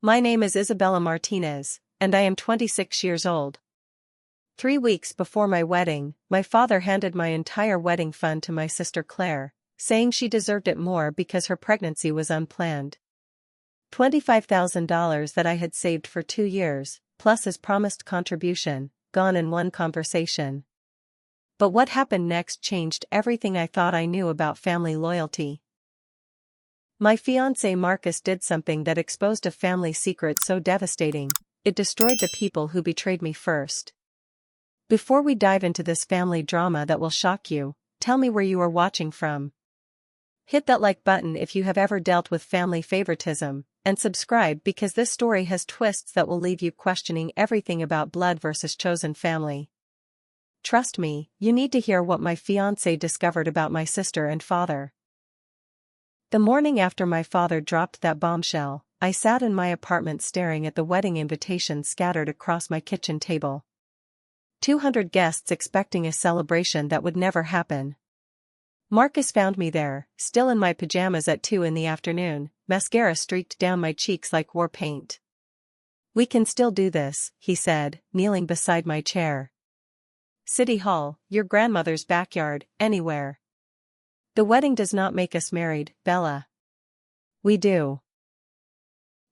My name is Isabella Martinez, and I am 26 years old. 3 weeks before my wedding, my father handed my entire wedding fund to my sister Claire, saying she deserved it more because her pregnancy was unplanned. $25,000 that I had saved for 2 years, plus his promised contribution, gone in one conversation. But what happened next changed everything I thought I knew about family loyalty. My fiancé Marcus did something that exposed a family secret so devastating, it destroyed the people who betrayed me first. Before we dive into this family drama that will shock you, tell me where you are watching from. Hit that like button if you have ever dealt with family favoritism, and subscribe because this story has twists that will leave you questioning everything about blood versus chosen family. Trust me, you need to hear what my fiancé discovered about my sister and father. The morning after my father dropped that bombshell, I sat in my apartment staring at the wedding invitations scattered across my kitchen table. 200 guests expecting a celebration that would never happen. Marcus found me there, still in my pajamas at 2 in the afternoon, mascara streaked down my cheeks like war paint. "We can still do this," he said, kneeling beside my chair. "City Hall, your grandmother's backyard, anywhere. The wedding does not make us married, Bella." "We do."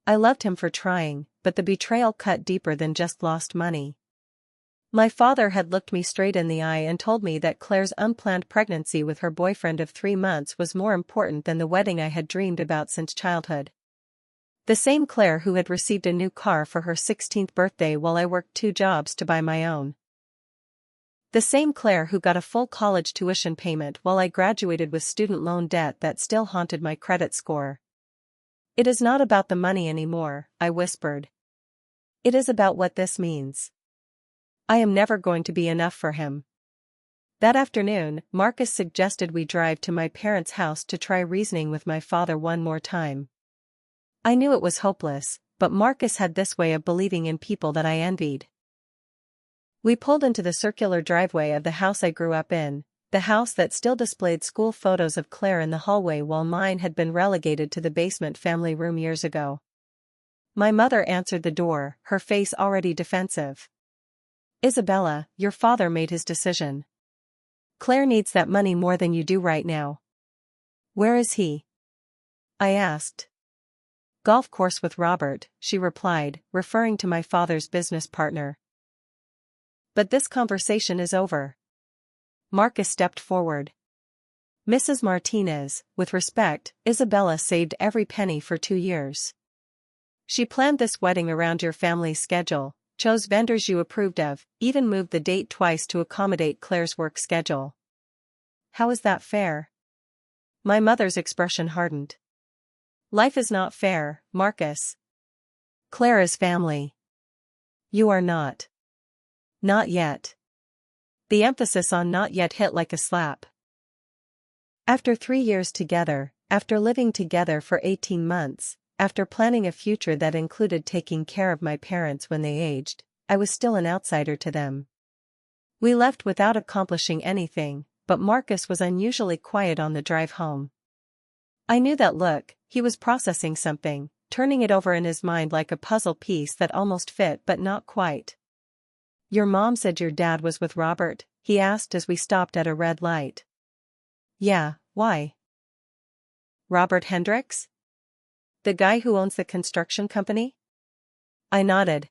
I loved him for trying, but the betrayal cut deeper than just lost money. My father had looked me straight in the eye and told me that Claire's unplanned pregnancy with her boyfriend of 3 months was more important than the wedding I had dreamed about since childhood. The same Claire who had received a new car for her 16th birthday while I worked 2 jobs to buy my own. The same Claire who got a full college tuition payment while I graduated with student loan debt that still haunted my credit score. "It is not about the money anymore," I whispered. "It is about what this means. I am never going to be enough for him." That afternoon, Marcus suggested we drive to my parents' house to try reasoning with my father one more time. I knew it was hopeless, but Marcus had this way of believing in people that I envied. We pulled into the circular driveway of the house I grew up in, the house that still displayed school photos of Claire in the hallway while mine had been relegated to the basement family room years ago. My mother answered the door, her face already defensive. "Isabella, your father made his decision. Claire needs that money more than you do right now." "Where is he?" I asked. "Golf course with Robert," she replied, referring to my father's business partner. "But this conversation is over." Marcus stepped forward. "Mrs. Martinez, with respect, Isabella saved every penny for 2 years. She planned this wedding around your family's schedule, chose vendors you approved of, even moved the date twice to accommodate Claire's work schedule. How is that fair?" My mother's expression hardened. "Life is not fair, Marcus. Claire is family. You are not. Not yet." The emphasis on "not yet" hit like a slap. After 3 years together, after living together for 18 months, after planning a future that included taking care of my parents when they aged, I was still an outsider to them. We left without accomplishing anything, but Marcus was unusually quiet on the drive home. I knew that look, he was processing something, turning it over in his mind like a puzzle piece that almost fit but not quite. "Your mom said your dad was with Robert?" he asked as we stopped at a red light. "Yeah, why?" "Robert Hendricks? The guy who owns the construction company?" I nodded.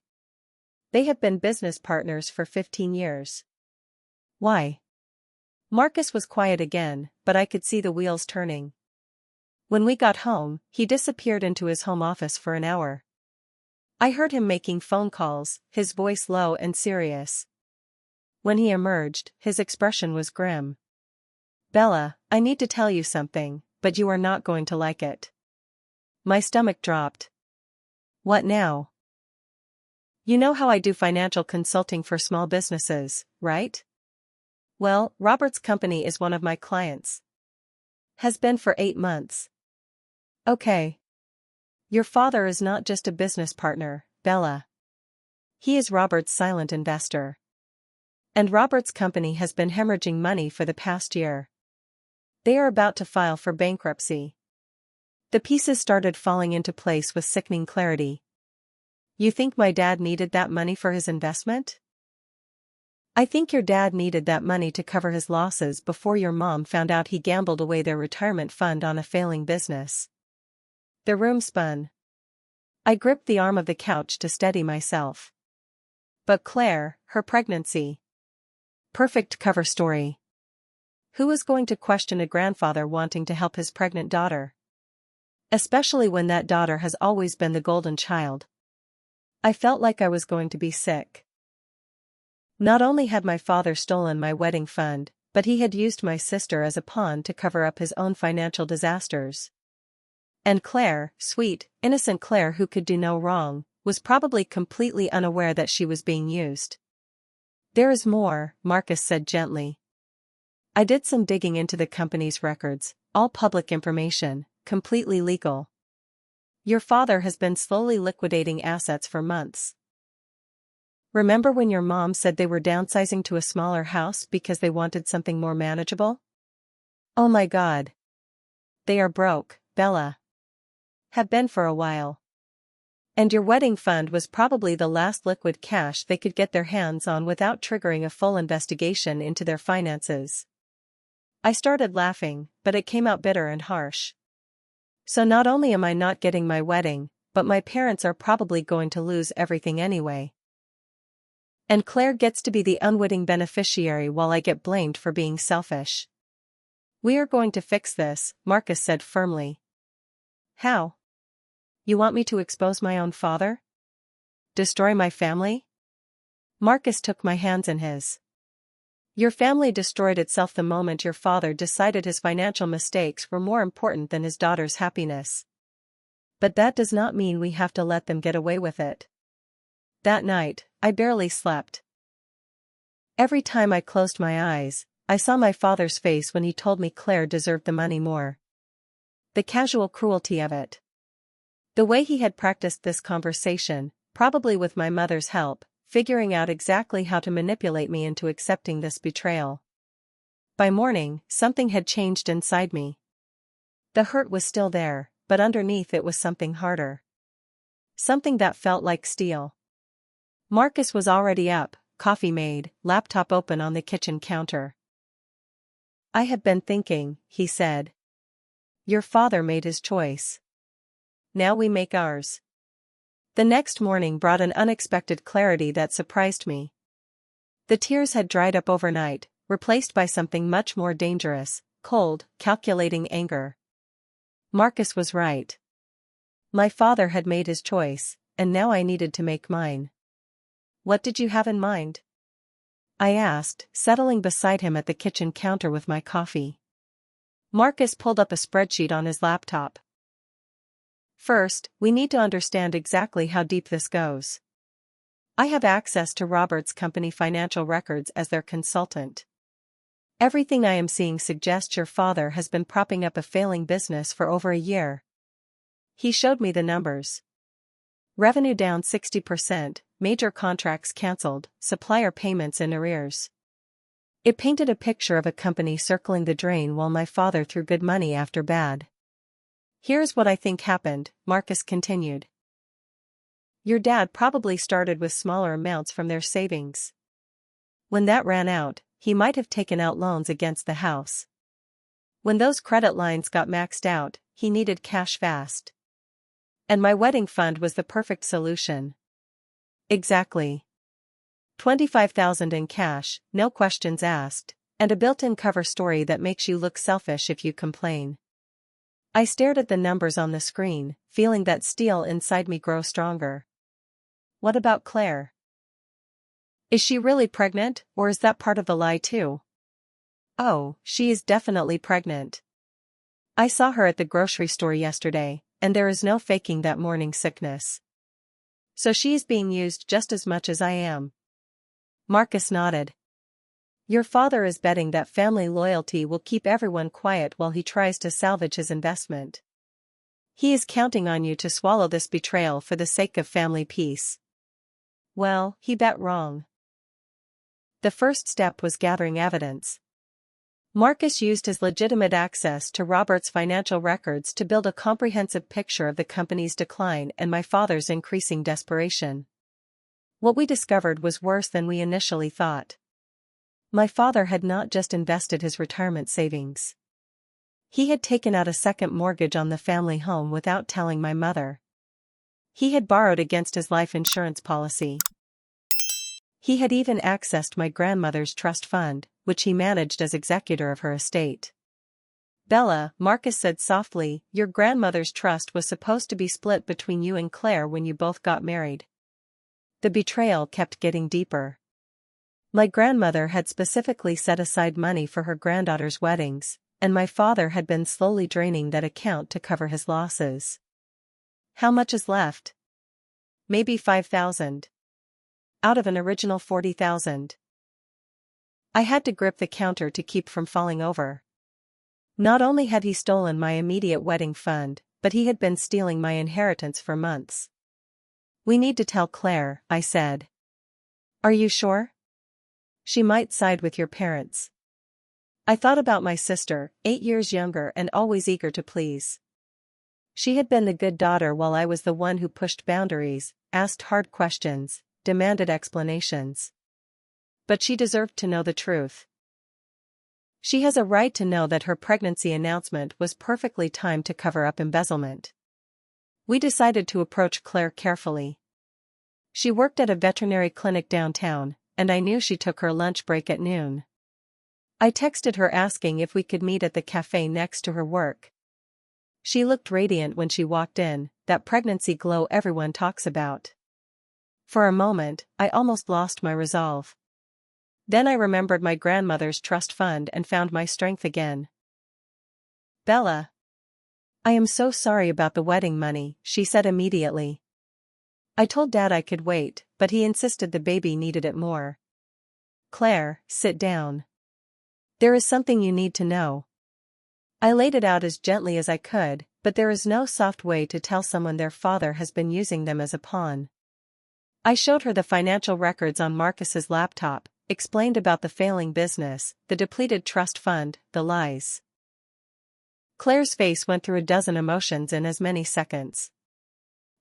"They have been business partners for 15 years. Why?" Marcus was quiet again, but I could see the wheels turning. When we got home, he disappeared into his home office for an hour. I heard him making phone calls, his voice low and serious. When he emerged, his expression was grim. "Bella, I need to tell you something, but you are not going to like it." My stomach dropped. "What now?" "You know how I do financial consulting for small businesses, right? Well, Robert's company is one of my clients. Has been for 8 months. Okay. Your father is not just a business partner, Bella. He is Robert's silent investor. And Robert's company has been hemorrhaging money for the past year. They are about to file for bankruptcy." The pieces started falling into place with sickening clarity. You think my dad needed that money for his investment? I think your dad needed that money to cover his losses before your mom found out he gambled away their retirement fund on a failing business. The room spun. I gripped the arm of the couch to steady myself. But Claire, her pregnancy. Perfect cover story. Who was going to question a grandfather wanting to help his pregnant daughter? Especially when that daughter has always been the golden child. I felt like I was going to be sick. Not only had my father stolen my wedding fund, but he had used my sister as a pawn to cover up his own financial disasters. And Claire, sweet, innocent Claire who could do no wrong, was probably completely unaware that she was being used. There is more, Marcus said gently. I did some digging into the company's records, all public information, completely legal. Your father has been slowly liquidating assets for months. Remember when your mom said they were downsizing to a smaller house because they wanted something more manageable? Oh my God. They are broke, Bella. Have been for a while. And your wedding fund was probably the last liquid cash they could get their hands on without triggering a full investigation into their finances. I started laughing, but it came out bitter and harsh. So not only am I not getting my wedding, but my parents are probably going to lose everything anyway. And Claire gets to be the unwitting beneficiary while I get blamed for being selfish. We are going to fix this, Marcus said firmly. How? You want me to expose my own father? Destroy my family? Marcus took my hands in his. Your family destroyed itself the moment your father decided his financial mistakes were more important than his daughter's happiness. But that does not mean we have to let them get away with it. That night, I barely slept. Every time I closed my eyes, I saw my father's face when he told me Claire deserved the money more. The casual cruelty of it. The way he had practiced this conversation, probably with my mother's help, figuring out exactly how to manipulate me into accepting this betrayal. By morning, something had changed inside me. The hurt was still there, but underneath it was something harder. Something that felt like steel. Marcus was already up, coffee made, laptop open on the kitchen counter. I have been thinking, he said. Your father made his choice. Now we make ours. The next morning brought an unexpected clarity that surprised me. The tears had dried up overnight, replaced by something much more dangerous, cold, calculating anger. Marcus was right. My father had made his choice, and now I needed to make mine. What did you have in mind? I asked, settling beside him at the kitchen counter with my coffee. Marcus pulled up a spreadsheet on his laptop. First, we need to understand exactly how deep this goes. I have access to Robert's company financial records as their consultant. Everything I am seeing suggests your father has been propping up a failing business for over a year. He showed me the numbers. Revenue down 60%, major contracts cancelled, supplier payments in arrears. It painted a picture of a company circling the drain while my father threw good money after bad. Here's what I think happened, Marcus continued. Your dad probably started with smaller amounts from their savings. When that ran out, he might have taken out loans against the house. When those credit lines got maxed out, he needed cash fast. And my wedding fund was the perfect solution. Exactly. $25,000 in cash, no questions asked, and a built-in cover story that makes you look selfish if you complain. I stared at the numbers on the screen, feeling that steel inside me grow stronger. What about Claire? Is she really pregnant, or is that part of the lie too? Oh, she is definitely pregnant. I saw her at the grocery store yesterday, and there is no faking that morning sickness. So she's being used just as much as I am. Marcus nodded. Your father is betting that family loyalty will keep everyone quiet while he tries to salvage his investment. He is counting on you to swallow this betrayal for the sake of family peace. Well, he bet wrong. The first step was gathering evidence. Marcus used his legitimate access to Robert's financial records to build a comprehensive picture of the company's decline and my father's increasing desperation. What we discovered was worse than we initially thought. My father had not just invested his retirement savings. He had taken out a second mortgage on the family home without telling my mother. He had borrowed against his life insurance policy. He had even accessed my grandmother's trust fund, which he managed as executor of her estate. Bella, Marcus said softly, your grandmother's trust was supposed to be split between you and Claire when you both got married. The betrayal kept getting deeper. My grandmother had specifically set aside money for her granddaughter's weddings, and my father had been slowly draining that account to cover his losses. How much is left? Maybe 5,000. Out of an original 40,000. I had to grip the counter to keep from falling over. Not only had he stolen my immediate wedding fund, but he had been stealing my inheritance for months. We need to tell Claire, I said. Are you sure? She might side with your parents. I thought about my sister, 8 years younger and always eager to please. She had been the good daughter while I was the one who pushed boundaries, asked hard questions, demanded explanations. But she deserved to know the truth. She has a right to know that her pregnancy announcement was perfectly timed to cover up embezzlement. We decided to approach Claire carefully. She worked at a veterinary clinic downtown, and I knew she took her lunch break at noon. I texted her asking if we could meet at the cafe next to her work. She looked radiant when she walked in, that pregnancy glow everyone talks about. For a moment, I almost lost my resolve. Then I remembered my grandmother's trust fund and found my strength again. Bella. I am so sorry about the wedding money, she said immediately. I told Dad I could wait, but he insisted the baby needed it more. Claire, sit down. There is something you need to know. I laid it out as gently as I could, but there is no soft way to tell someone their father has been using them as a pawn. I showed her the financial records on Marcus's laptop, explained about the failing business, the depleted trust fund, the lies. Claire's face went through a dozen emotions in as many seconds.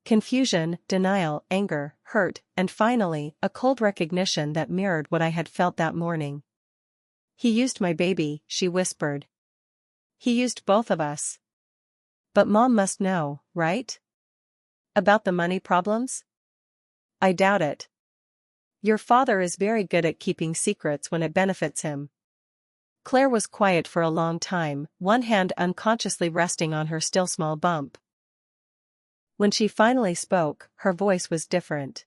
Confusion, denial, anger, hurt, and finally, a cold recognition that mirrored what I had felt that morning. He used my baby, she whispered. He used both of us. But Mom must know, right? About the money problems? I doubt it. Your father is very good at keeping secrets when it benefits him. Claire was quiet for a long time, one hand unconsciously resting on her still small bump. When she finally spoke, her voice was different.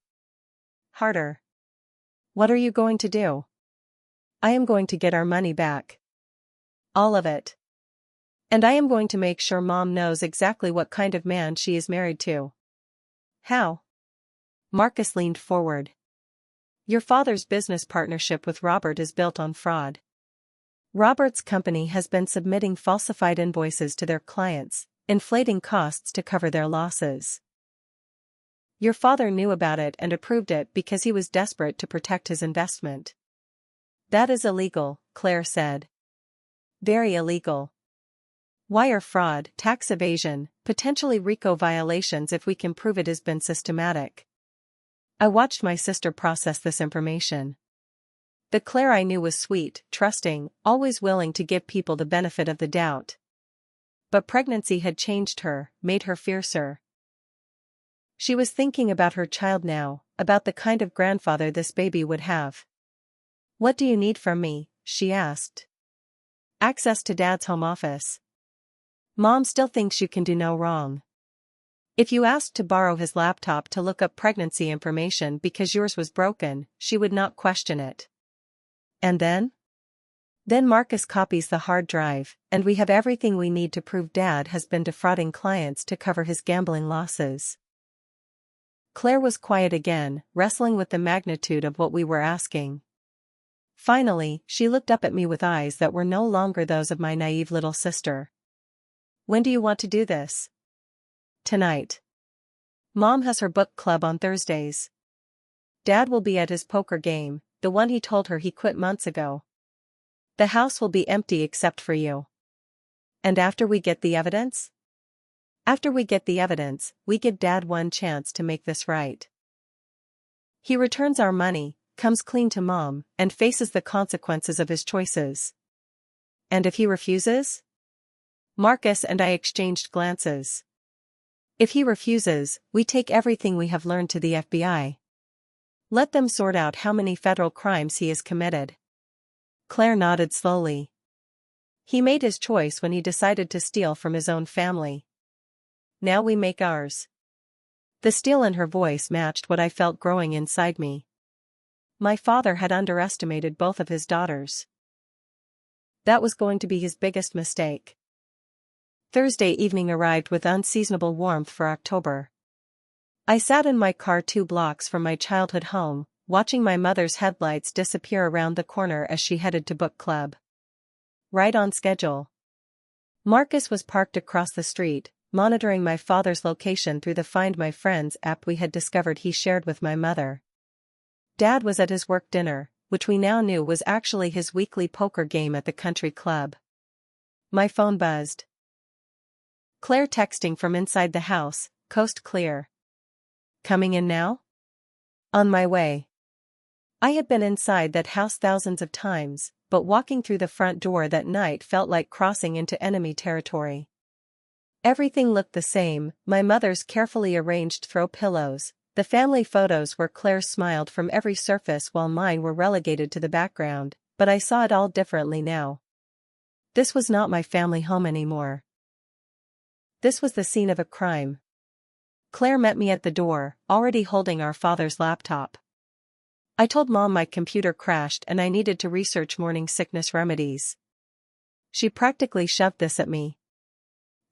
Harder. What are you going to do? I am going to get our money back. All of it. And I am going to make sure Mom knows exactly what kind of man she is married to. How? Marcus leaned forward. Your father's business partnership with Robert is built on fraud. Robert's company has been submitting falsified invoices to their clients, inflating costs to cover their losses. Your father knew about it and approved it because he was desperate to protect his investment. That is illegal, Claire said. Very illegal. Wire fraud, tax evasion, potentially RICO violations if we can prove it has been systematic. I watched my sister process this information. The Claire I knew was sweet, trusting, always willing to give people the benefit of the doubt. But pregnancy had changed her, made her fiercer. She was thinking about her child now, about the kind of grandfather this baby would have. What do you need from me? She asked. Access to Dad's home office. Mom still thinks you can do no wrong. If you asked to borrow his laptop to look up pregnancy information because yours was broken, she would not question it. And then? Then Marcus copies the hard drive, and we have everything we need to prove Dad has been defrauding clients to cover his gambling losses. Claire was quiet again, wrestling with the magnitude of what we were asking. Finally, she looked up at me with eyes that were no longer those of my naive little sister. When do you want to do this? Tonight. Mom has her book club on Thursdays. Dad will be at his poker game, the one he told her he quit months ago. The house will be empty except for you. And after we get the evidence? After we get the evidence, we give Dad one chance to make this right. He returns our money, comes clean to Mom, and faces the consequences of his choices. And if he refuses? Marcus and I exchanged glances. If he refuses, we take everything we have learned to the FBI. Let them sort out how many federal crimes he has committed. Claire nodded slowly. He made his choice when he decided to steal from his own family. Now we make ours. The steel in her voice matched what I felt growing inside me. My father had underestimated both of his daughters. That was going to be his biggest mistake. Thursday evening arrived with unseasonable warmth for October. I sat in my car 2 blocks from my childhood home, watching my mother's headlights disappear around the corner as she headed to book club. Right on schedule. Marcus was parked across the street, monitoring my father's location through the Find My Friends app we had discovered he shared with my mother. Dad was at his work dinner, which we now knew was actually his weekly poker game at the country club. My phone buzzed. Claire texting from inside the house, coast clear. Coming in now? On my way. I had been inside that house thousands of times, but walking through the front door that night felt like crossing into enemy territory. Everything looked the same, my mother's carefully arranged throw pillows, the family photos where Claire smiled from every surface while mine were relegated to the background, but I saw it all differently now. This was not my family home anymore. This was the scene of a crime. Claire met me at the door, already holding our father's laptop. I told Mom my computer crashed and I needed to research morning sickness remedies. She practically shoved this at me.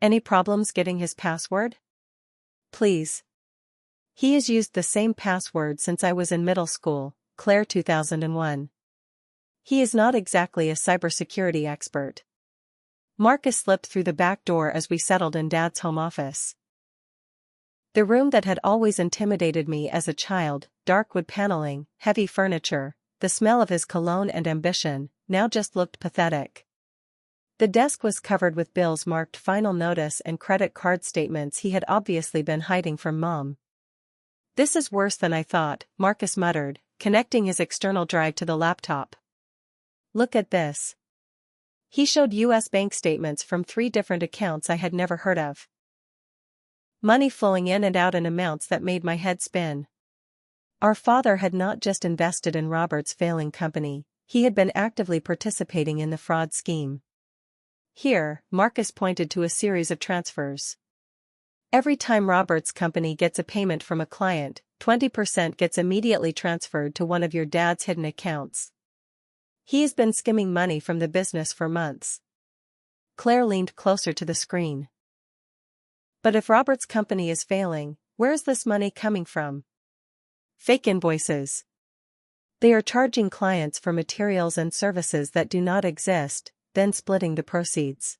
Any problems getting his password? Please. He has used the same password since I was in middle school, Claire 2001. He is not exactly a cybersecurity expert. Marcus slipped through the back door as we settled in Dad's home office. The room that had always intimidated me as a child, dark wood paneling, heavy furniture, the smell of his cologne and ambition, now just looked pathetic. The desk was covered with bills marked final notice and credit card statements he had obviously been hiding from Mom. This is worse than I thought, Marcus muttered, connecting his external drive to the laptop. Look at this. He showed U.S. bank statements from 3 different accounts I had never heard of. Money flowing in and out in amounts that made my head spin. Our father had not just invested in Robert's failing company, he had been actively participating in the fraud scheme. Here, Marcus pointed to a series of transfers. Every time Robert's company gets a payment from a client, 20% gets immediately transferred to one of your dad's hidden accounts. He has been skimming money from the business for months. Claire leaned closer to the screen. But if Robert's company is failing, where is this money coming from? Fake invoices. They are charging clients for materials and services that do not exist, then splitting the proceeds.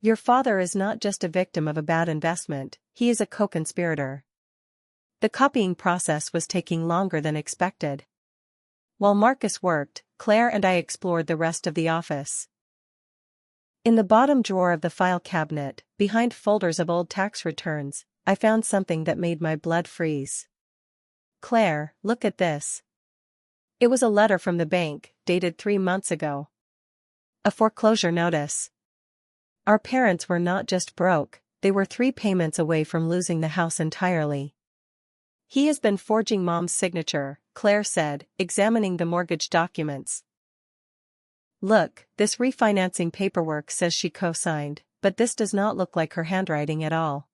Your father is not just a victim of a bad investment, he is a co-conspirator. The copying process was taking longer than expected. While Marcus worked, Claire and I explored the rest of the office. In the bottom drawer of the file cabinet, behind folders of old tax returns, I found something that made my blood freeze. Claire, look at this. It was a letter from the bank, dated 3 months ago. A foreclosure notice. Our parents were not just broke, they were 3 payments away from losing the house entirely. He has been forging Mom's signature, Claire said, examining the mortgage documents. Look, this refinancing paperwork says she co-signed, but this does not look like her handwriting at all.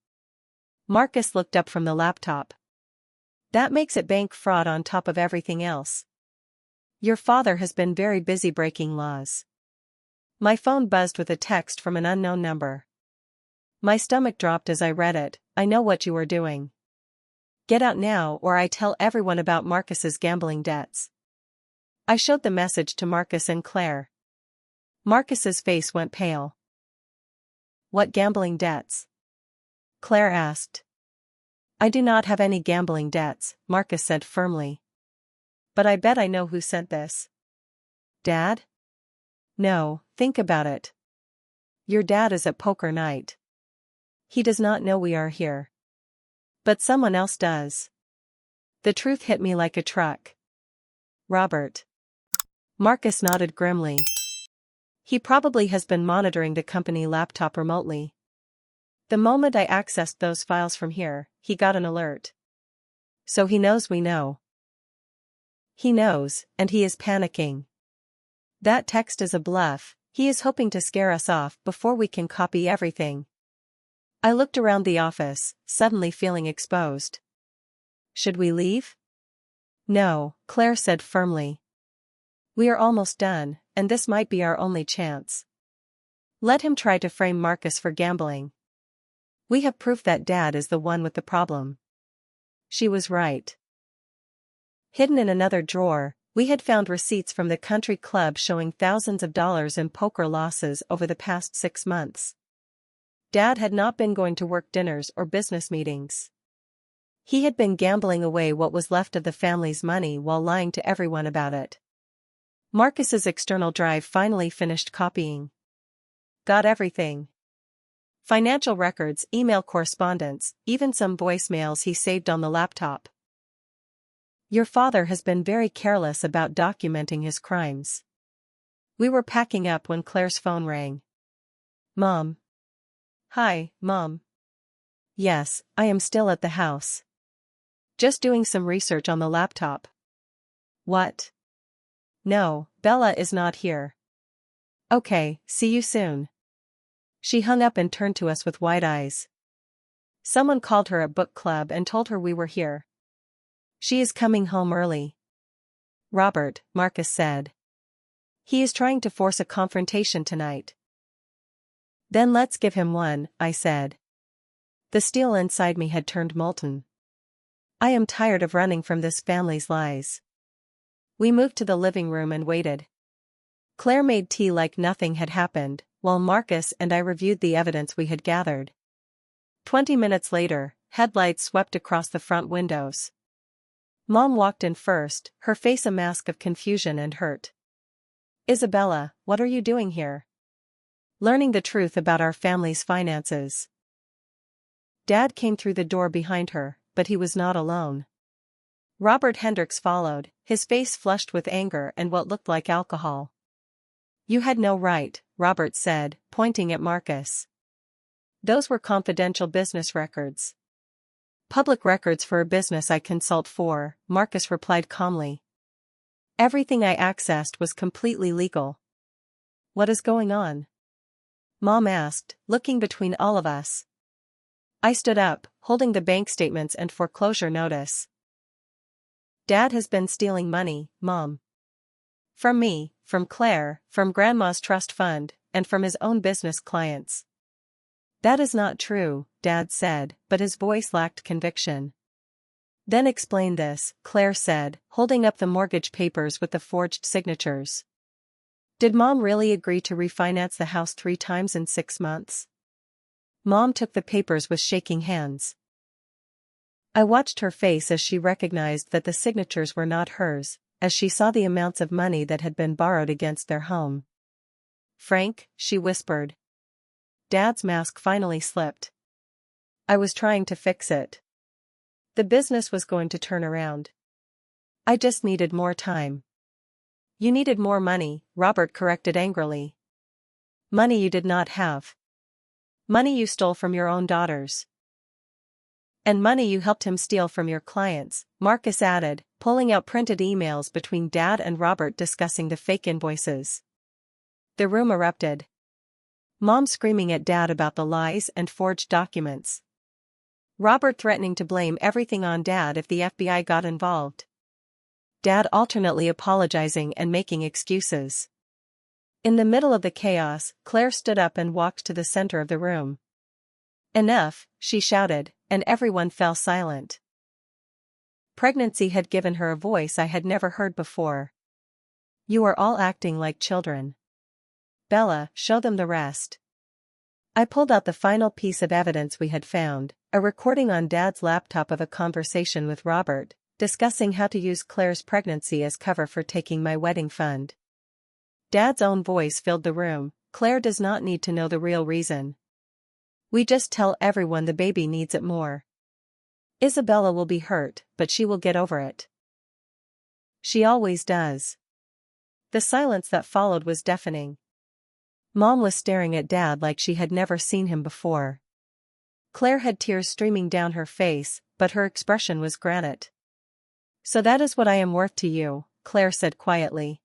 Marcus looked up from the laptop. That makes it bank fraud on top of everything else. Your father has been very busy breaking laws. My phone buzzed with a text from an unknown number. My stomach dropped as I read it. I know what you are doing. Get out now or I tell everyone about Marcus's gambling debts. I showed the message to Marcus and Claire. Marcus's face went pale. What gambling debts? Claire asked. I do not have any gambling debts, Marcus said firmly. But I bet I know who sent this. Dad? No, think about it. Your dad is at poker night. He does not know we are here. But someone else does. The truth hit me like a truck. Robert. Marcus nodded grimly. He probably has been monitoring the company laptop remotely. The moment I accessed those files from here, he got an alert. So he knows we know. He knows, and he is panicking. That text is a bluff. He is hoping to scare us off before we can copy everything. I looked around the office, suddenly feeling exposed. Should we leave? No, Claire said firmly. We are almost done, and this might be our only chance. Let him try to frame Marcus for gambling. We have proof that Dad is the one with the problem. She was right. Hidden in another drawer, we had found receipts from the country club showing thousands of dollars in poker losses over the past 6 months. Dad had not been going to work dinners or business meetings. He had been gambling away what was left of the family's money while lying to everyone about it. Marcus's external drive finally finished copying. Got everything. Financial records, email correspondence, even some voicemails he saved on the laptop. Your father has been very careless about documenting his crimes. We were packing up when Claire's phone rang. Mom. Hi, Mom. Yes, I am still at the house. Just doing some research on the laptop. What? No, Bella is not here. Okay, see you soon. She hung up and turned to us with wide eyes. Someone called her at book club and told her we were here. She is coming home early. Robert, Marcus said. He is trying to force a confrontation tonight. Then let's give him one, I said. The steel inside me had turned molten. I am tired of running from this family's lies. We moved to the living room and waited. Claire made tea like nothing had happened, while Marcus and I reviewed the evidence we had gathered. 20 minutes later, headlights swept across the front windows. Mom walked in first, her face a mask of confusion and hurt. Isabella, what are you doing here? Learning the truth about our family's finances. Dad came through the door behind her, but he was not alone. Robert Hendricks followed, his face flushed with anger and what looked like alcohol. You had no right, Robert said, pointing at Marcus. Those were confidential business records. Public records for a business I consult for, Marcus replied calmly. Everything I accessed was completely legal. What is going on? Mom asked, looking between all of us. I stood up, holding the bank statements and foreclosure notice. Dad has been stealing money, Mom. From me, from Claire, from Grandma's trust fund, and from his own business clients. That is not true, Dad said, but his voice lacked conviction. Then explain this, Claire said, holding up the mortgage papers with the forged signatures. Did Mom really agree to refinance the house 3 times in 6 months? Mom took the papers with shaking hands. I watched her face as she recognized that the signatures were not hers, as she saw the amounts of money that had been borrowed against their home. Frank, she whispered. Dad's mask finally slipped. I was trying to fix it. The business was going to turn around. I just needed more time. You needed more money, Robert corrected angrily. Money you did not have. Money you stole from your own daughters. And money you helped him steal from your clients, Marcus added, pulling out printed emails between Dad and Robert discussing the fake invoices. The room erupted. Mom screaming at Dad about the lies and forged documents. Robert threatening to blame everything on Dad if the FBI got involved. Dad alternately apologizing and making excuses. In the middle of the chaos, Claire stood up and walked to the center of the room. Enough, she shouted, and everyone fell silent. Pregnancy had given her a voice I had never heard before. You are all acting like children. Bella, show them the rest. I pulled out the final piece of evidence we had found, a recording on Dad's laptop of a conversation with Robert, discussing how to use Claire's pregnancy as cover for taking my wedding fund. Dad's own voice filled the room. Claire does not need to know the real reason. We just tell everyone the baby needs it more. Isabella will be hurt, but she will get over it. She always does. The silence that followed was deafening. Mom was staring at Dad like she had never seen him before. Claire had tears streaming down her face, but her expression was granite. So that is what I am worth to you, Claire said quietly.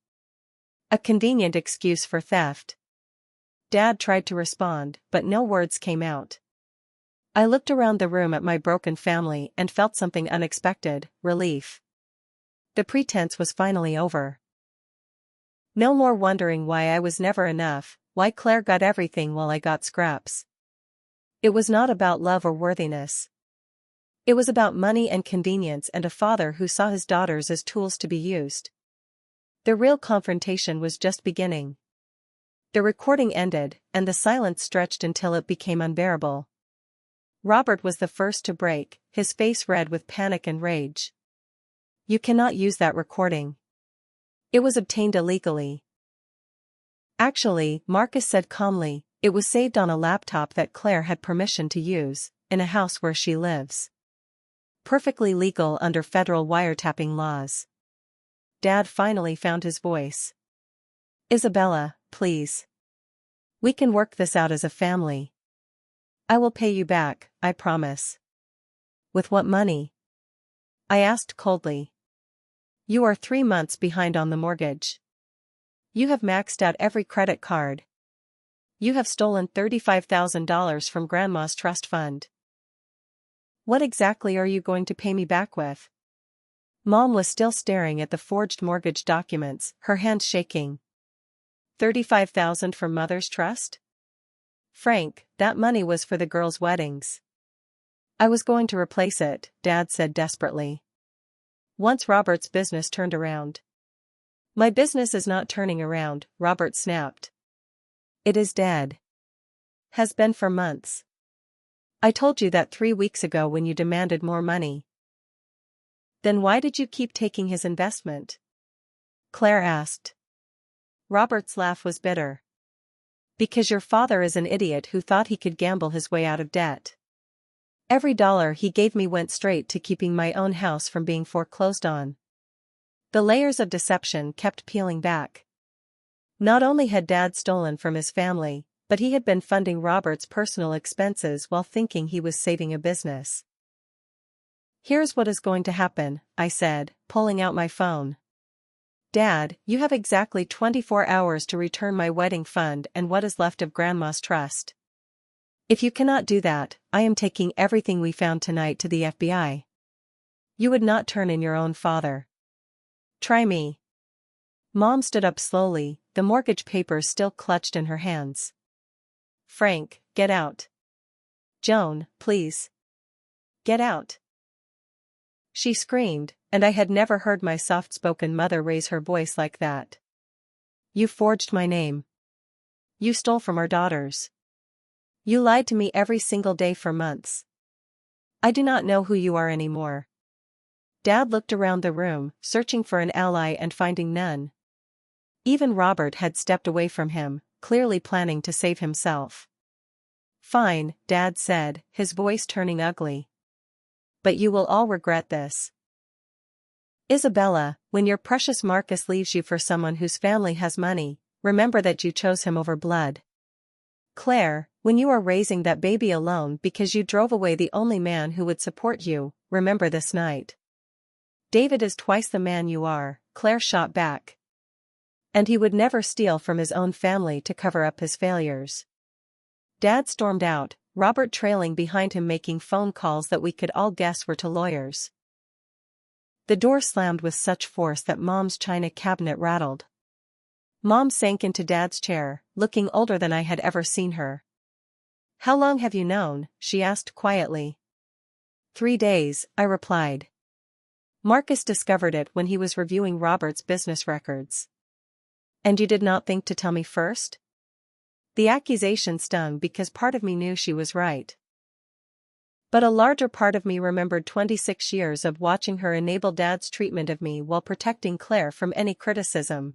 A convenient excuse for theft. Dad tried to respond, but no words came out. I looked around the room at my broken family and felt something unexpected, relief. The pretense was finally over. No more wondering why I was never enough, why Claire got everything while I got scraps. It was not about love or worthiness. It was about money and convenience and a father who saw his daughters as tools to be used. The real confrontation was just beginning. The recording ended, and the silence stretched until it became unbearable. Robert was the first to break, his face red with panic and rage. You cannot use that recording. It was obtained illegally. Actually, Marcus said calmly, it was saved on a laptop that Claire had permission to use, in a house where she lives. Perfectly legal under federal wiretapping laws. Dad finally found his voice. Isabella, please. We can work this out as a family. I will pay you back, I promise. With what money? I asked coldly. You are 3 months behind on the mortgage. You have maxed out every credit card. You have stolen $35,000 from Grandma's trust fund. What exactly are you going to pay me back with? Mom was still staring at the forged mortgage documents, her hands shaking. $35,000 from Mother's trust? Frank, that money was for the girls' weddings. I was going to replace it, Dad said desperately. Once Robert's business turned around. My business is not turning around, Robert snapped. It is dead. Has been for months. I told you that 3 weeks ago when you demanded more money. Then why did you keep taking his investment? Claire asked. Robert's laugh was bitter. Because your father is an idiot who thought he could gamble his way out of debt. Every dollar he gave me went straight to keeping my own house from being foreclosed on. The layers of deception kept peeling back. Not only had Dad stolen from his family, but he had been funding Robert's personal expenses while thinking he was saving a business. Here's what is going to happen, I said, pulling out my phone. Dad, you have exactly 24 hours to return my wedding fund and what is left of Grandma's trust. If you cannot do that, I am taking everything we found tonight to the FBI. You would not turn in your own father. Try me. Mom stood up slowly, the mortgage papers still clutched in her hands. Frank, get out. Joan, please. Get out. She screamed, and I had never heard my soft-spoken mother raise her voice like that. You forged my name. You stole from our daughters. You lied to me every single day for months. I do not know who you are anymore. Dad looked around the room, searching for an ally and finding none. Even Robert had stepped away from him, clearly planning to save himself. Fine, Dad said, his voice turning ugly. But you will all regret this. Isabella, when your precious Marcus leaves you for someone whose family has money, remember that you chose him over blood. Claire, when you are raising that baby alone because you drove away the only man who would support you, remember this night. David is twice the man you are, Claire shot back. And he would never steal from his own family to cover up his failures. Dad stormed out, Robert trailing behind him making phone calls that we could all guess were to lawyers. The door slammed with such force that Mom's china cabinet rattled. Mom sank into Dad's chair, looking older than I had ever seen her. How long have you known? She asked quietly. 3 days, I replied. Marcus discovered it when he was reviewing Robert's business records. And you did not think to tell me first? The accusation stung because part of me knew she was right. But a larger part of me remembered 26 years of watching her enable Dad's treatment of me while protecting Claire from any criticism.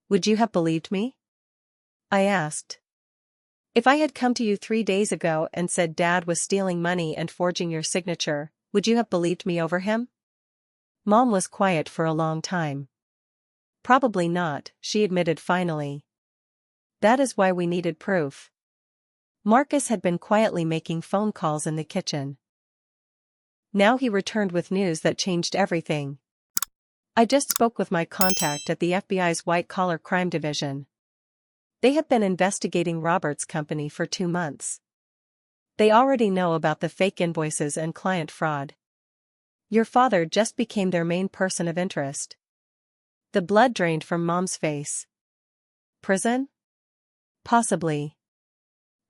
Would you have believed me? I asked. If I had come to you 3 days ago and said Dad was stealing money and forging your signature, would you have believed me over him? Mom was quiet for a long time. Probably not, she admitted finally. That is why we needed proof. Marcus had been quietly making phone calls in the kitchen. Now he returned with news that changed everything. I just spoke with my contact at the FBI's white-collar crime division. They have been investigating Robert's company for 2 months. They already know about the fake invoices and client fraud. Your father just became their main person of interest. The blood drained from Mom's face. Prison? Possibly.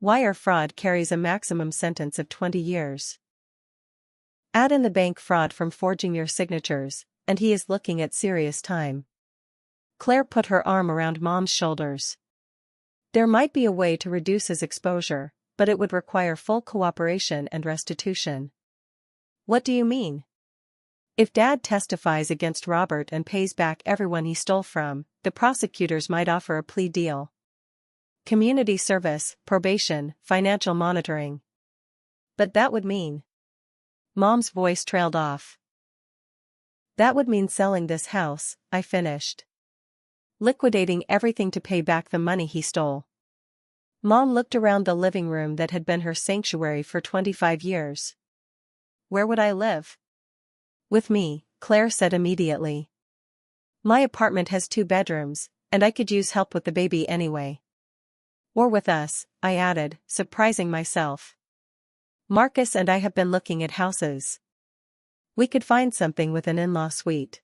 Wire fraud carries a maximum sentence of 20 years. Add in the bank fraud from forging your signatures, and he is looking at serious time. Claire put her arm around Mom's shoulders. There might be a way to reduce his exposure, but it would require full cooperation and restitution. What do you mean? If Dad testifies against Robert and pays back everyone he stole from, the prosecutors might offer a plea deal. Community service, probation, financial monitoring. But that would mean. Mom's voice trailed off. That would mean selling this house, I finished. Liquidating everything to pay back the money he stole. Mom looked around the living room that had been her sanctuary for 25 years. Where would I live? With me, Claire said immediately. My apartment has 2 bedrooms, and I could use help with the baby anyway. Or with us, I added, surprising myself. Marcus and I have been looking at houses. We could find something with an in-law suite.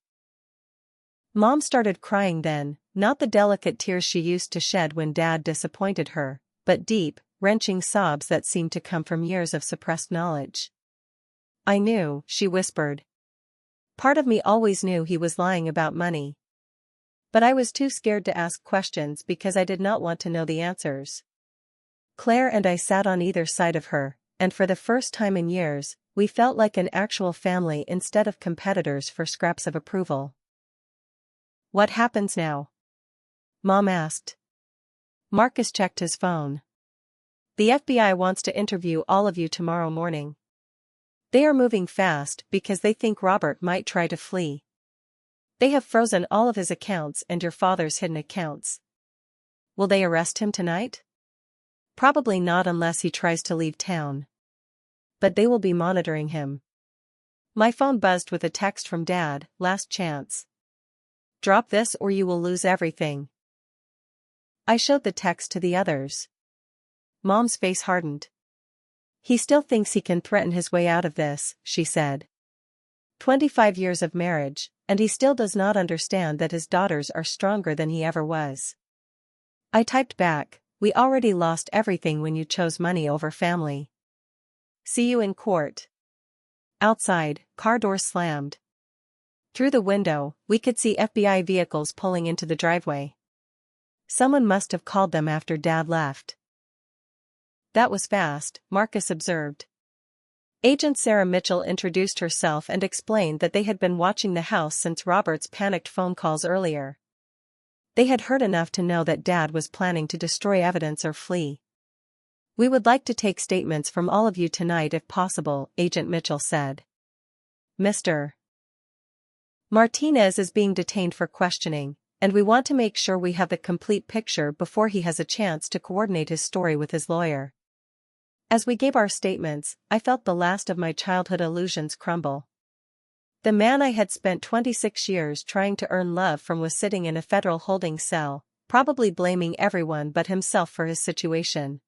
Mom started crying then, not the delicate tears she used to shed when Dad disappointed her, but deep, wrenching sobs that seemed to come from years of suppressed knowledge. I knew, she whispered. Part of me always knew he was lying about money. But I was too scared to ask questions because I did not want to know the answers. Claire and I sat on either side of her, and for the first time in years, we felt like an actual family instead of competitors for scraps of approval. What happens now? Mom asked. Marcus checked his phone. The FBI wants to interview all of you tomorrow morning. They are moving fast because they think Robert might try to flee. They have frozen all of his accounts and your father's hidden accounts. Will they arrest him tonight? Probably not unless he tries to leave town. But they will be monitoring him. My phone buzzed with a text from Dad, last chance. Drop this or you will lose everything. I showed the text to the others. Mom's face hardened. He still thinks he can threaten his way out of this, she said. 25 years of marriage, and he still does not understand that his daughters are stronger than he ever was. I typed back, we already lost everything when you chose money over family. See you in court. Outside, car doors slammed. Through the window, we could see FBI vehicles pulling into the driveway. Someone must have called them after Dad left. That was fast, Marcus observed. Agent Sarah Mitchell introduced herself and explained that they had been watching the house since Robert's panicked phone calls earlier. They had heard enough to know that Dad was planning to destroy evidence or flee. We would like to take statements from all of you tonight if possible, Agent Mitchell said. Mr. Martinez is being detained for questioning, and we want to make sure we have the complete picture before he has a chance to coordinate his story with his lawyer. As we gave our statements, I felt the last of my childhood illusions crumble. The man I had spent 26 years trying to earn love from was sitting in a federal holding cell, probably blaming everyone but himself for his situation.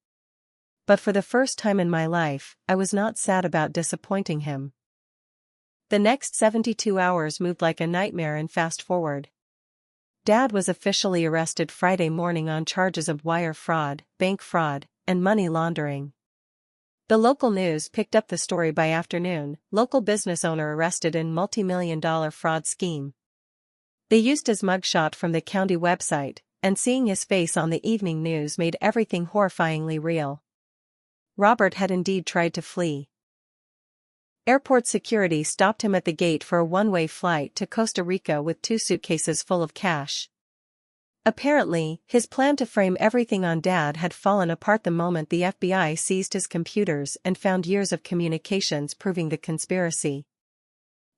But for the first time in my life, I was not sad about disappointing him. The next 72 hours moved like a nightmare and fast forward. Dad was officially arrested Friday morning on charges of wire fraud, bank fraud, and money laundering. The local news picked up the story by afternoon, local business owner arrested in multi-million-dollar fraud scheme. They used his mugshot from the county website, and seeing his face on the evening news made everything horrifyingly real. Robert had indeed tried to flee. Airport security stopped him at the gate for a one-way flight to Costa Rica with 2 suitcases full of cash. Apparently, his plan to frame everything on Dad had fallen apart the moment the FBI seized his computers and found years of communications proving the conspiracy.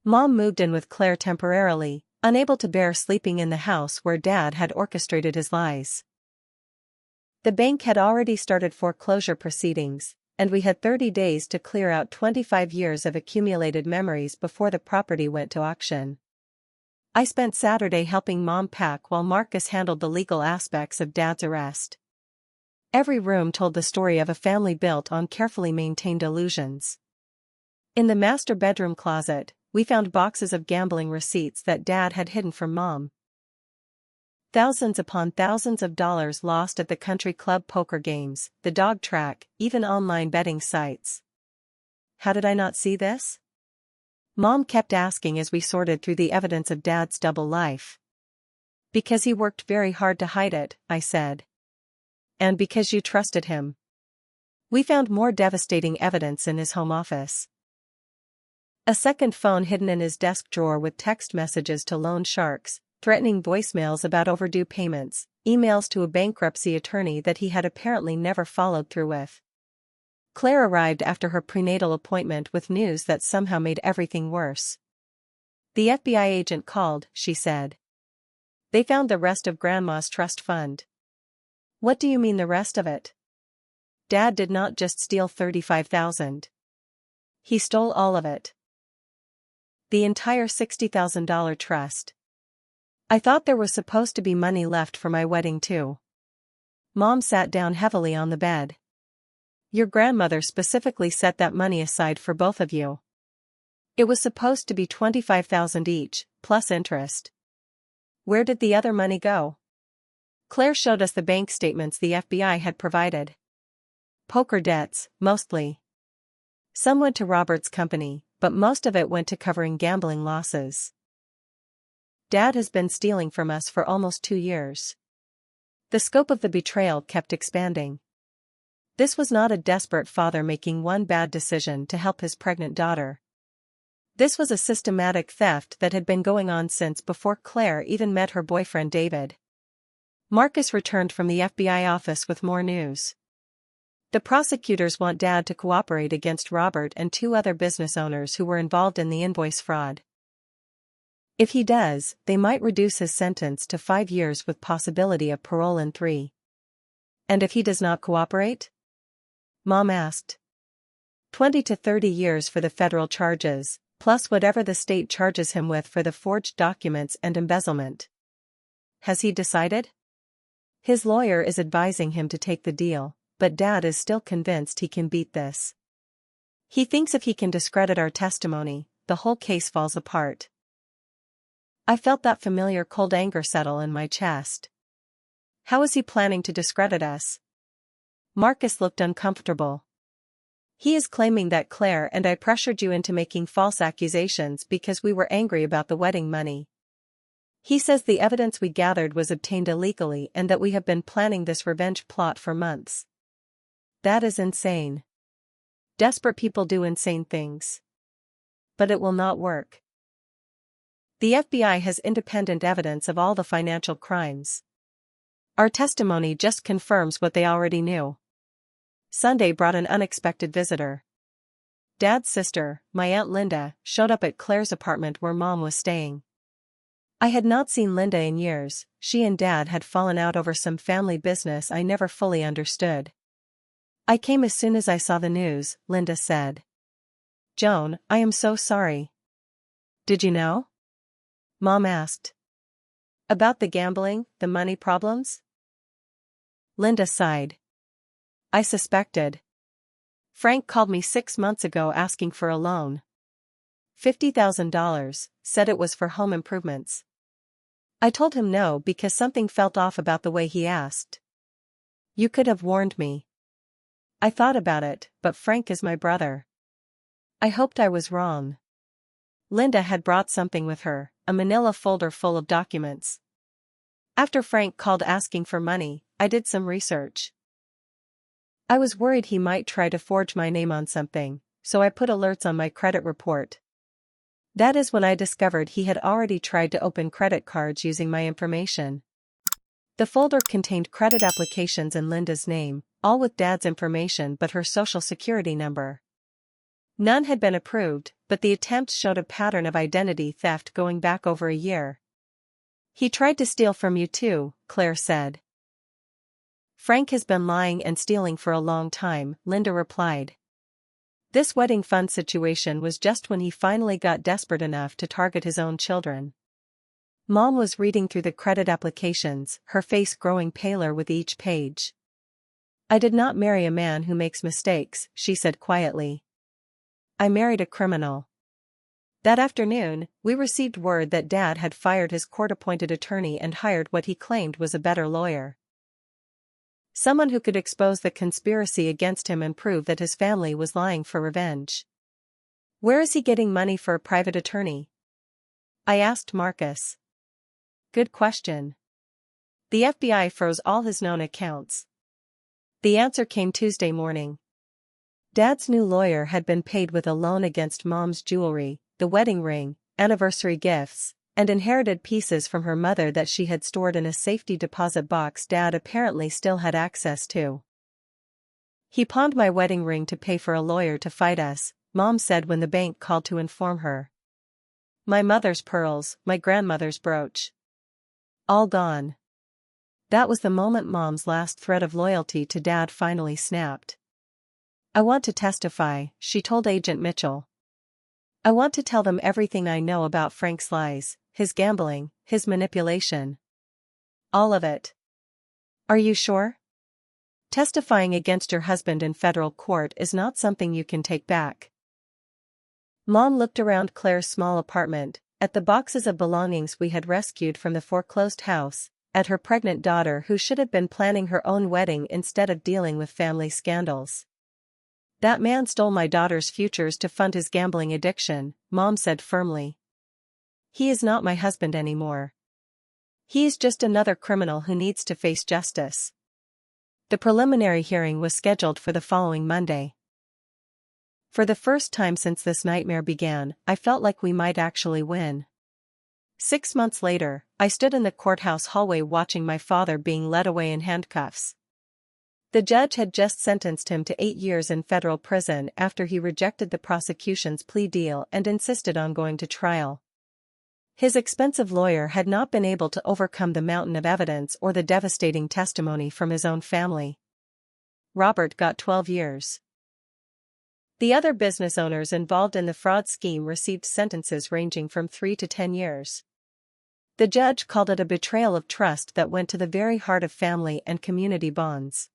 Mom moved in with Claire temporarily, unable to bear sleeping in the house where Dad had orchestrated his lies. The bank had already started foreclosure proceedings, and we had 30 days to clear out 25 years of accumulated memories before the property went to auction. I spent Saturday helping Mom pack while Marcus handled the legal aspects of Dad's arrest. Every room told the story of a family built on carefully maintained illusions. In the master bedroom closet, we found boxes of gambling receipts that Dad had hidden from Mom. Thousands upon thousands of dollars lost at the country club poker games, the dog track, even online betting sites. How did I not see this? Mom kept asking as we sorted through the evidence of Dad's double life. Because he worked very hard to hide it, I said. And because you trusted him. We found more devastating evidence in his home office. A second phone hidden in his desk drawer with text messages to loan sharks, threatening voicemails about overdue payments, emails to a bankruptcy attorney that he had apparently never followed through with. Claire arrived after her prenatal appointment with news that somehow made everything worse. The FBI agent called, she said. They found the rest of Grandma's trust fund. What do you mean the rest of it? Dad did not just steal $35,000. He stole all of it. The entire $60,000 trust. I thought there was supposed to be money left for my wedding too. Mom sat down heavily on the bed. Your grandmother specifically set that money aside for both of you. It was supposed to be $25,000 each, plus interest. Where did the other money go? Claire showed us the bank statements the FBI had provided. Poker debts, mostly. Some went to Robert's company, but most of it went to covering gambling losses. Dad has been stealing from us for almost 2 years. The scope of the betrayal kept expanding. This was not a desperate father making one bad decision to help his pregnant daughter. This was a systematic theft that had been going on since before Claire even met her boyfriend David. Marcus returned from the FBI office with more news. The prosecutors want Dad to cooperate against Robert and 2 other business owners who were involved in the invoice fraud. If he does, they might reduce his sentence to 5 years with possibility of parole in 3. And if he does not cooperate? Mom asked. 20 to 30 years for the federal charges, plus whatever the state charges him with for the forged documents and embezzlement. Has he decided? His lawyer is advising him to take the deal, but Dad is still convinced he can beat this. He thinks if he can discredit our testimony, the whole case falls apart. I felt that familiar cold anger settle in my chest. How is he planning to discredit us? Marcus looked uncomfortable. He is claiming that Claire and I pressured you into making false accusations because we were angry about the wedding money. He says the evidence we gathered was obtained illegally and that we have been planning this revenge plot for months. That is insane. Desperate people do insane things. But it will not work. The FBI has independent evidence of all the financial crimes. Our testimony just confirms what they already knew. Sunday brought an unexpected visitor. Dad's sister, my Aunt Linda, showed up at Claire's apartment where Mom was staying. I had not seen Linda in years. She and Dad had fallen out over some family business I never fully understood. I came as soon as I saw the news, Linda said. Joan, I am so sorry. Did you know? Mom asked. About the gambling, the money problems? Linda sighed. I suspected. Frank called me 6 months ago asking for a loan. $50,000, said it was for home improvements. I told him no because something felt off about the way he asked. You could have warned me. I thought about it, but Frank is my brother. I hoped I was wrong. Linda had brought something with her, a manila folder full of documents. After Frank called asking for money, I did some research. I was worried he might try to forge my name on something, so I put alerts on my credit report. That is when I discovered he had already tried to open credit cards using my information. The folder contained credit applications in Linda's name, all with Dad's information but her social security number. None had been approved, but the attempts showed a pattern of identity theft going back over a year. "He tried to steal from you too," Claire said. "Frank has been lying and stealing for a long time," Linda replied. "This wedding fund situation was just when he finally got desperate enough to target his own children." Mom was reading through the credit applications, her face growing paler with each page. "I did not marry a man who makes mistakes," she said quietly. "I married a criminal." That afternoon, we received word that Dad had fired his court-appointed attorney and hired what he claimed was a better lawyer. Someone who could expose the conspiracy against him and prove that his family was lying for revenge. "Where is he getting money for a private attorney?" I asked Marcus. "Good question." "The FBI froze all his known accounts." The answer came Tuesday morning. Dad's new lawyer had been paid with a loan against Mom's jewelry, the wedding ring, anniversary gifts, and inherited pieces from her mother that she had stored in a safety deposit box Dad apparently still had access to. "He pawned my wedding ring to pay for a lawyer to fight us," Mom said when the bank called to inform her. "My mother's pearls, my grandmother's brooch. All gone." That was the moment Mom's last thread of loyalty to Dad finally snapped. "I want to testify," she told Agent Mitchell. "I want to tell them everything I know about Frank's lies, his gambling, his manipulation. All of it." "Are you sure?" "Testifying against your husband in federal court is not something you can take back." Mom looked around Claire's small apartment, at the boxes of belongings we had rescued from the foreclosed house, at her pregnant daughter who should have been planning her own wedding instead of dealing with family scandals. "That man stole my daughter's futures to fund his gambling addiction," Mom said firmly. "He is not my husband anymore. He is just another criminal who needs to face justice." The preliminary hearing was scheduled for the following Monday. For the first time since this nightmare began, I felt like we might actually win. 6 months later, I stood in the courthouse hallway watching my father being led away in handcuffs. The judge had just sentenced him to 8 years in federal prison after he rejected the prosecution's plea deal and insisted on going to trial. His expensive lawyer had not been able to overcome the mountain of evidence or the devastating testimony from his own family. Robert got 12 years. The other business owners involved in the fraud scheme received sentences ranging from 3 to 10 years. The judge called it a betrayal of trust that went to the very heart of family and community bonds.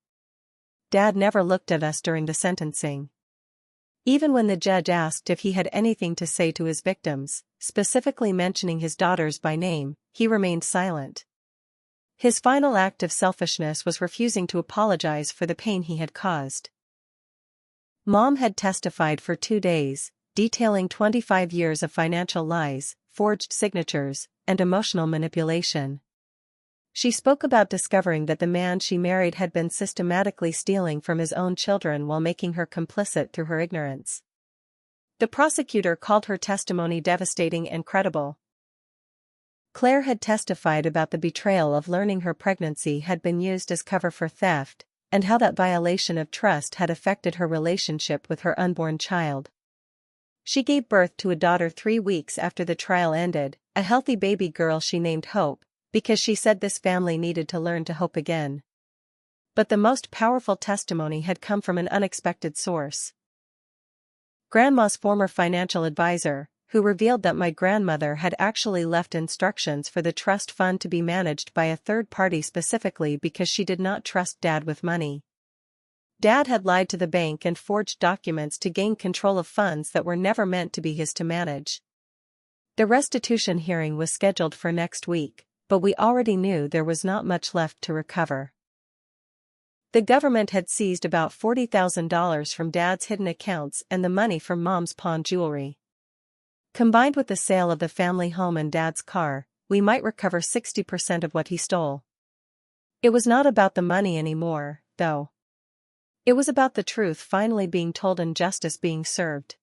Dad never looked at us during the sentencing. Even when the judge asked if he had anything to say to his victims, specifically mentioning his daughters by name, he remained silent. His final act of selfishness was refusing to apologize for the pain he had caused. Mom had testified for 2 days, detailing 25 years of financial lies, forged signatures, and emotional manipulation. She spoke about discovering that the man she married had been systematically stealing from his own children while making her complicit through her ignorance. The prosecutor called her testimony devastating and credible. Claire had testified about the betrayal of learning her pregnancy had been used as cover for theft, and how that violation of trust had affected her relationship with her unborn child. She gave birth to a daughter 3 weeks after the trial ended, a healthy baby girl she named Hope, because she said this family needed to learn to hope again. But the most powerful testimony had come from an unexpected source. Grandma's former financial advisor, who revealed that my grandmother had actually left instructions for the trust fund to be managed by a third party specifically because she did not trust Dad with money. Dad had lied to the bank and forged documents to gain control of funds that were never meant to be his to manage. The restitution hearing was scheduled for next week, but we already knew there was not much left to recover. The government had seized about $40,000 from Dad's hidden accounts and the money from Mom's pawn jewelry. Combined with the sale of the family home and Dad's car, we might recover 60% of what he stole. It was not about the money anymore, though. It was about the truth finally being told and justice being served.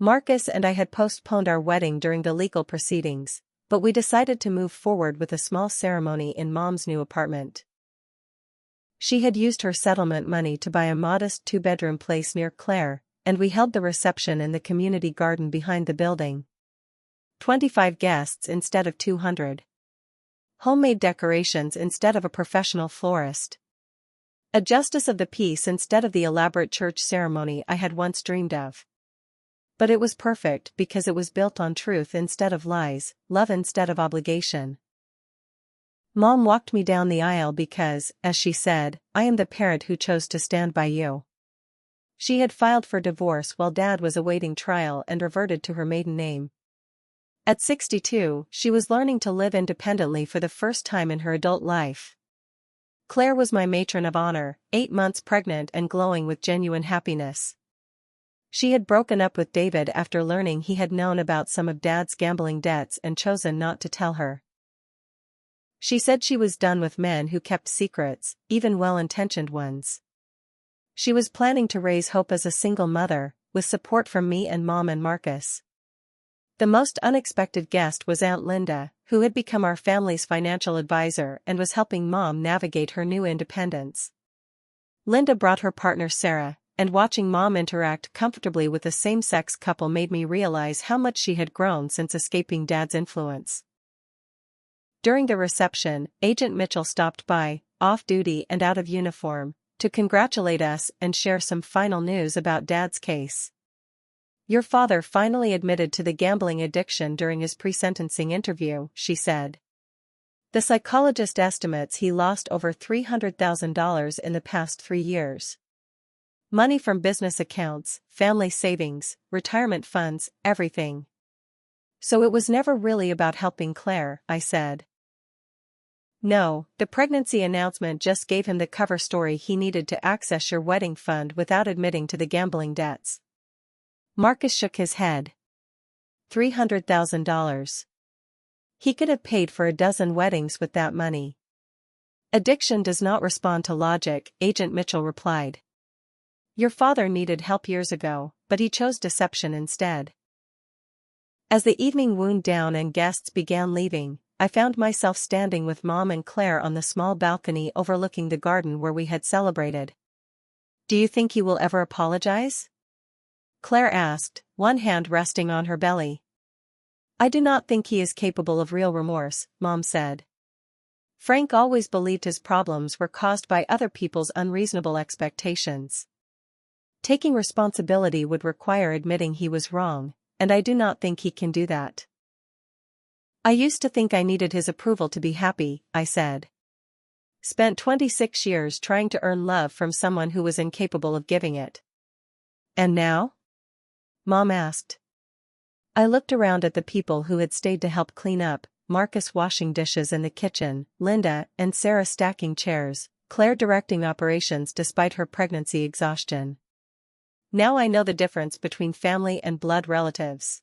Marcus and I had postponed our wedding during the legal proceedings, But we decided to move forward with a small ceremony in Mom's new apartment. She had used her settlement money to buy a modest 2-bedroom place near Claire, and we held the reception in the community garden behind the building. 25 guests instead of 200. Homemade decorations instead of a professional florist. A justice of the peace instead of the elaborate church ceremony I had once dreamed of. But it was perfect because it was built on truth instead of lies, love instead of obligation. Mom walked me down the aisle because, as she said, I am the parent who chose to stand by you. She had filed for divorce while Dad was awaiting trial and reverted to her maiden name. At 62, she was learning to live independently for the first time in her adult life. Claire was my matron of honor, 8 months pregnant and glowing with genuine happiness. She had broken up with David after learning he had known about some of Dad's gambling debts and chosen not to tell her. She said she was done with men who kept secrets, even well-intentioned ones. She was planning to raise Hope as a single mother, with support from me and Mom and Marcus. The most unexpected guest was Aunt Linda, who had become our family's financial advisor and was helping Mom navigate her new independence. Linda brought her partner Sarah, and watching Mom interact comfortably with a same-sex couple made me realize how much she had grown since escaping Dad's influence. During the reception, Agent Mitchell stopped by, off-duty and out of uniform, to congratulate us and share some final news about Dad's case. "Your father finally admitted to the gambling addiction during his pre-sentencing interview," she said. "The psychologist estimates he lost over $300,000 in the past 3 years. Money from business accounts, family savings, retirement funds, everything." "So it was never really about helping Claire," I said. "No, the pregnancy announcement just gave him the cover story he needed to access your wedding fund without admitting to the gambling debts." Marcus shook his head. $300,000. He could have paid for a dozen weddings with that money. "Addiction does not respond to logic," Agent Mitchell replied. "Your father needed help years ago, but he chose deception instead." As the evening wound down and guests began leaving, I found myself standing with Mom and Claire on the small balcony overlooking the garden where we had celebrated. "Do you think he will ever apologize?" Claire asked, one hand resting on her belly. "I do not think he is capable of real remorse," Mom said. "Frank always believed his problems were caused by other people's unreasonable expectations. Taking responsibility would require admitting he was wrong, and I do not think he can do that." "I used to think I needed his approval to be happy," I said. "Spent 26 years trying to earn love from someone who was incapable of giving it." "And now?" Mom asked. I looked around at the people who had stayed to help clean up, Marcus washing dishes in the kitchen, Linda and Sarah stacking chairs, Claire directing operations despite her pregnancy exhaustion. Now I know the difference between family and blood relatives.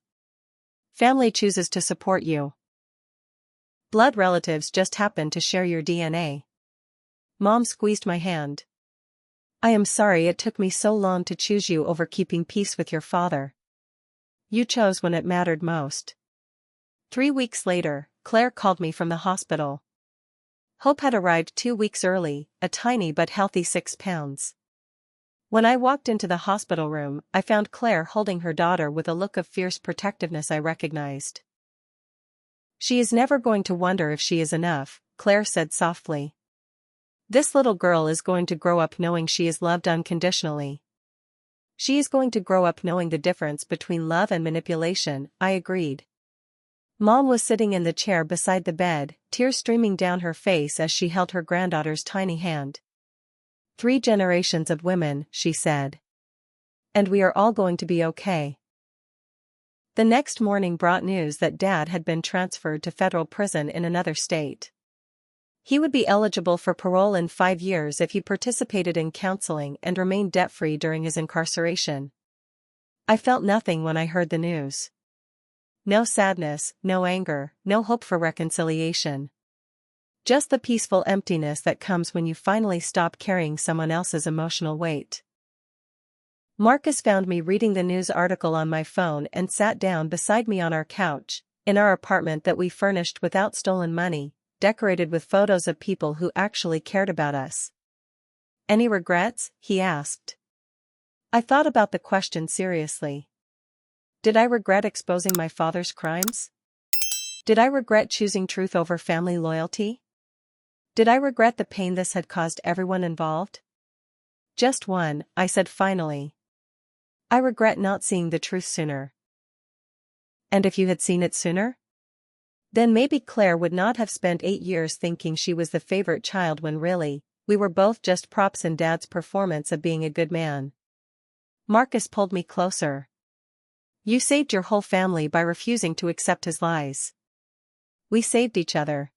Family chooses to support you. Blood relatives just happen to share your DNA. Mom squeezed my hand. "I am sorry it took me so long to choose you over keeping peace with your father. You chose when it mattered most." 3 weeks later, Claire called me from the hospital. Hope had arrived 2 weeks early, a tiny but healthy 6 pounds. When I walked into the hospital room, I found Claire holding her daughter with a look of fierce protectiveness I recognized. "She is never going to wonder if she is enough," Claire said softly. "This little girl is going to grow up knowing she is loved unconditionally." "She is going to grow up knowing the difference between love and manipulation," I agreed. Mom was sitting in the chair beside the bed, tears streaming down her face as she held her granddaughter's tiny hand. "3 generations of women," she said. "And we are all going to be okay." The next morning brought news that Dad had been transferred to federal prison in another state. He would be eligible for parole in 5 years if he participated in counseling and remained debt-free during his incarceration. I felt nothing when I heard the news. No sadness, no anger, no hope for reconciliation. Just the peaceful emptiness that comes when you finally stop carrying someone else's emotional weight. Marcus found me reading the news article on my phone and sat down beside me on our couch, in our apartment that we furnished without stolen money, decorated with photos of people who actually cared about us. Any regrets? He asked. I thought about the question seriously. Did I regret exposing my father's crimes? Did I regret choosing truth over family loyalty? Did I regret the pain this had caused everyone involved? Just one, I said finally. I regret not seeing the truth sooner. And if you had seen it sooner? Then maybe Claire would not have spent 8 years thinking she was the favorite child when really, we were both just props in Dad's performance of being a good man. Marcus pulled me closer. You saved your whole family by refusing to accept his lies. We saved each other.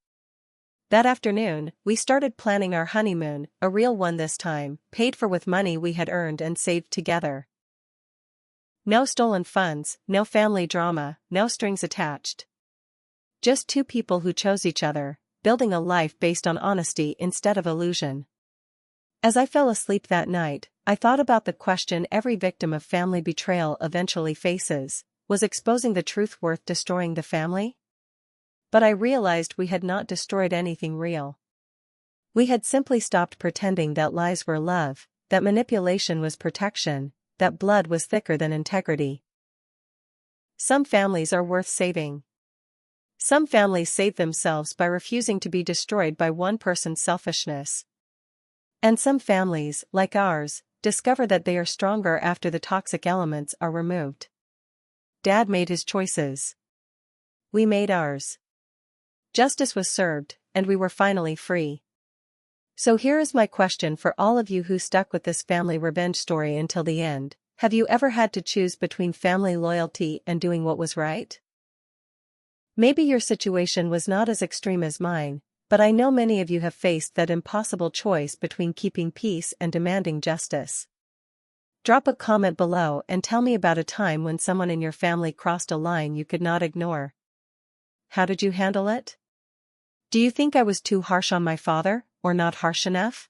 That afternoon, we started planning our honeymoon, a real one this time, paid for with money we had earned and saved together. No stolen funds, no family drama, no strings attached. Just two people who chose each other, building a life based on honesty instead of illusion. As I fell asleep that night, I thought about the question every victim of family betrayal eventually faces: was exposing the truth worth destroying the family? But I realized we had not destroyed anything real. We had simply stopped pretending that lies were love, that manipulation was protection, that blood was thicker than integrity. Some families are worth saving. Some families save themselves by refusing to be destroyed by one person's selfishness. And some families, like ours, discover that they are stronger after the toxic elements are removed. Dad made his choices. We made ours. Justice was served, and we were finally free. So here is my question for all of you who stuck with this family revenge story until the end: have you ever had to choose between family loyalty and doing what was right? Maybe your situation was not as extreme as mine, but I know many of you have faced that impossible choice between keeping peace and demanding justice. Drop a comment below and tell me about a time when someone in your family crossed a line you could not ignore. How did you handle it? Do you think I was too harsh on my father, or not harsh enough?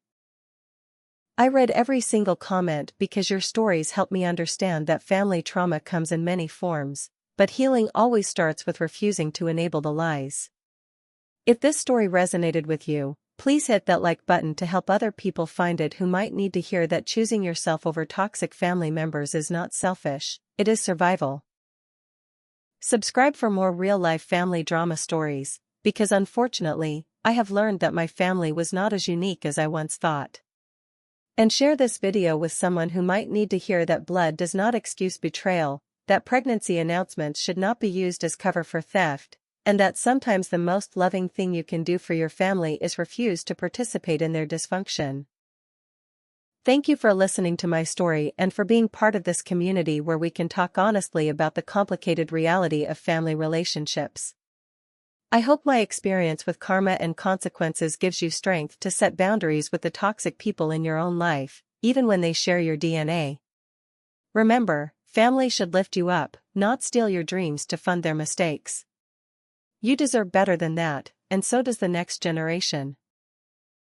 I read every single comment because your stories help me understand that family trauma comes in many forms, but healing always starts with refusing to enable the lies. If this story resonated with you, please hit that like button to help other people find it who might need to hear that choosing yourself over toxic family members is not selfish, it is survival. Subscribe for more real-life family drama stories, because unfortunately, I have learned that my family was not as unique as I once thought. And share this video with someone who might need to hear that blood does not excuse betrayal, that pregnancy announcements should not be used as cover for theft, and that sometimes the most loving thing you can do for your family is refuse to participate in their dysfunction. Thank you for listening to my story and for being part of this community where we can talk honestly about the complicated reality of family relationships. I hope my experience with karma and consequences gives you strength to set boundaries with the toxic people in your own life, even when they share your DNA. Remember, family should lift you up, not steal your dreams to fund their mistakes. You deserve better than that, and so does the next generation.